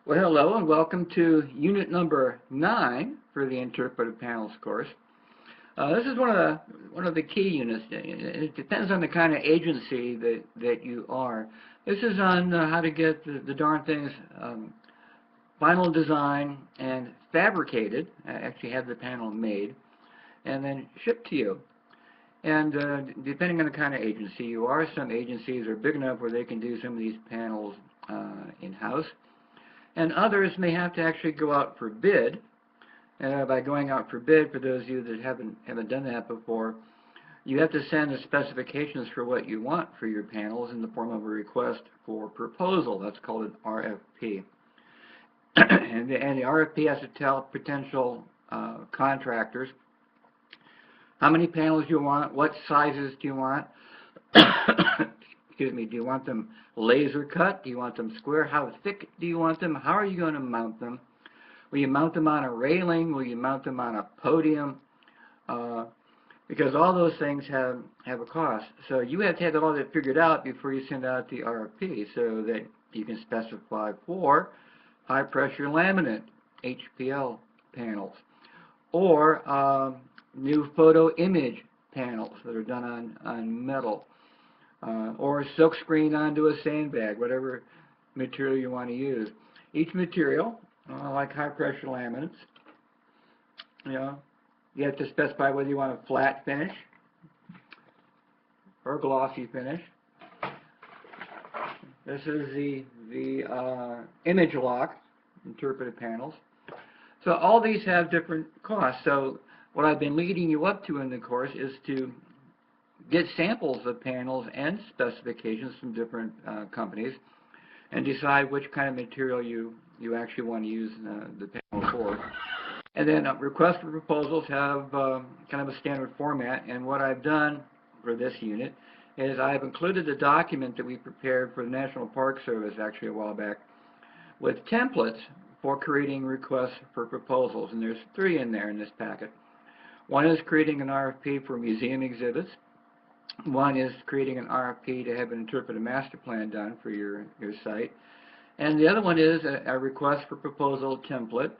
Well, hello and welcome to unit number 9 for the Interpretive Panels course. This is one of the key units. It depends on the kind of agency that you are. This is on how to get the darn things final design and fabricated, actually have the panel made, and then shipped to you. And depending on the kind of agency you are, some agencies are big enough where they can do some of these panels in-house. And others may have to actually go out for bid. By going out for bid, for those of you that haven't done that before, you have to send the specifications for what you want for your panels in the form of a request for proposal. That's called an RFP. and the RFP has to tell potential contractors how many panels you want, what sizes do you want. Excuse me, do you want them laser cut? Do you want them square? How thick do you want them? How are you going to mount them? Will you mount them on a railing? Will you mount them on a podium? Because all those things have a cost. So you have to have all that figured out before you send out the RFP so that you can specify for high pressure laminate HPL panels or new photo image panels that are done on metal. Or silk screen onto a sandbag, whatever material you want to use. Each material, like high pressure laminates, you have to specify whether you want a flat finish or a glossy finish. This is the image lock interpretive panels. So all these have different costs. So what I've been leading you up to in the course is to get samples of panels and specifications from different companies and decide which kind of material you actually want to use the panel for. And then request for proposals have kind of a standard format, and what I've done for this unit is I've included a document that we prepared for the National Park Service actually a while back with templates for creating requests for proposals, and there's 3 in there in this packet. One is creating an RFP for museum exhibits. One is creating an RFP to have an interpretive master plan done for your site. And the other one is a request for proposal template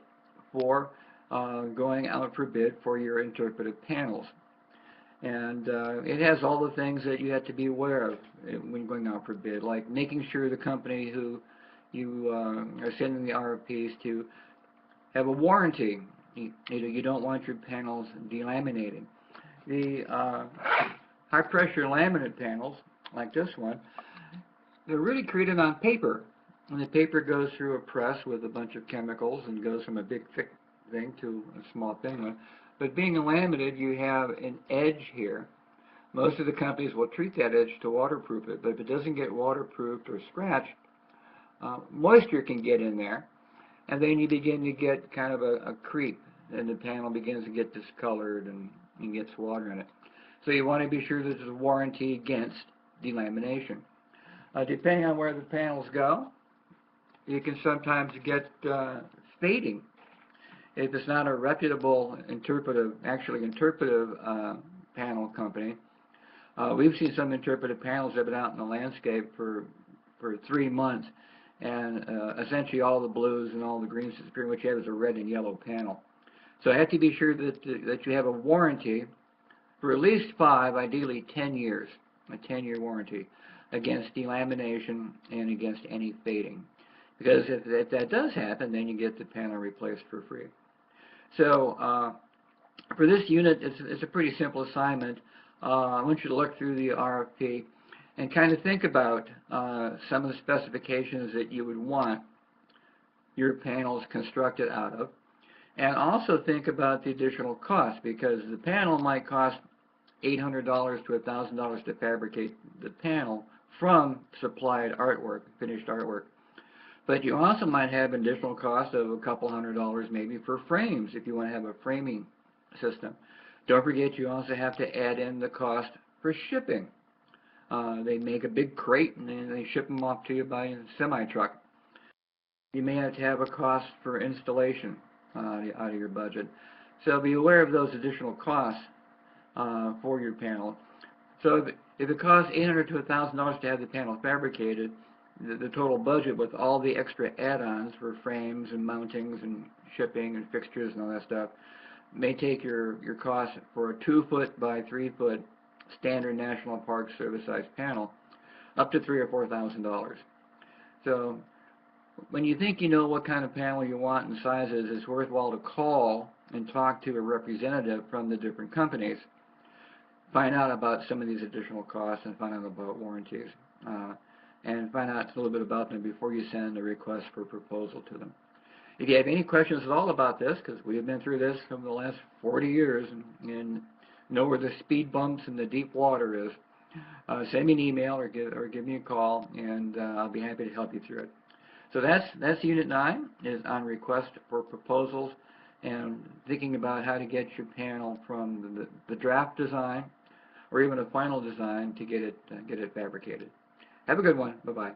for going out for bid for your interpretive panels. And it has all the things that you have to be aware of when going out for bid, like making sure the company who you are sending the RFPs to have a warranty. You don't want your panels delaminated. The high pressure laminate panels, like this one, they're really created on paper. And the paper goes through a press with a bunch of chemicals and goes from a big thick thing to a small thin one. But being laminated, you have an edge here. Most of the companies will treat that edge to waterproof it, but if it doesn't get waterproofed or scratched, moisture can get in there, and then you begin to get kind of a creep, and the panel begins to get discolored and gets water in it. So you want to be sure there's a warranty against delamination. Depending on where the panels go, you can sometimes get fading. If it's not a reputable interpretive panel company, we've seen some interpretive panels that have been out in the landscape for 3 months, and essentially all the blues and all the greens disappear. What you have is a red and yellow panel. So you have to be sure that you have a warranty for at least 5, ideally 10 years, a 10-year warranty against delamination and against any fading. Because if that does happen, then you get the panel replaced for free. So for this unit, it's a pretty simple assignment. I want you to look through the RFP and kind of think about some of the specifications that you would want your panels constructed out of. And also think about the additional cost, because the panel might cost $800 to $1,000 to fabricate the panel from supplied artwork, finished artwork. But you also might have an additional cost of a couple $100 maybe for frames if you want to have a framing system. Don't forget you also have to add in the cost for shipping. They make a big crate and then they ship them off to you by a semi-truck. You may have to have a cost for installation out of your budget. So be aware of those additional costs for your panel. So if it costs $800 to $1,000 to have the panel fabricated, the total budget with all the extra add-ons for frames and mountings and shipping and fixtures and all that stuff may take your cost for a 2-foot by 3-foot standard National Park Service size panel up to $3,000 or $4,000. So when you think you know what kind of panel you want and sizes, it's worthwhile to call and talk to a representative from the different companies. Find out about some of these additional costs and find out about warranties. And find out a little bit about them before you send a request for proposal to them. If you have any questions at all about this, because we have been through this for the last 40 years and know where the speed bumps and the deep water is, send me an email or give me a call, and I'll be happy to help you through it. So that's Unit 9, is on request for proposals and thinking about how to get your panel from the draft design or even a final design to get it fabricated. Have a good one. Bye-bye.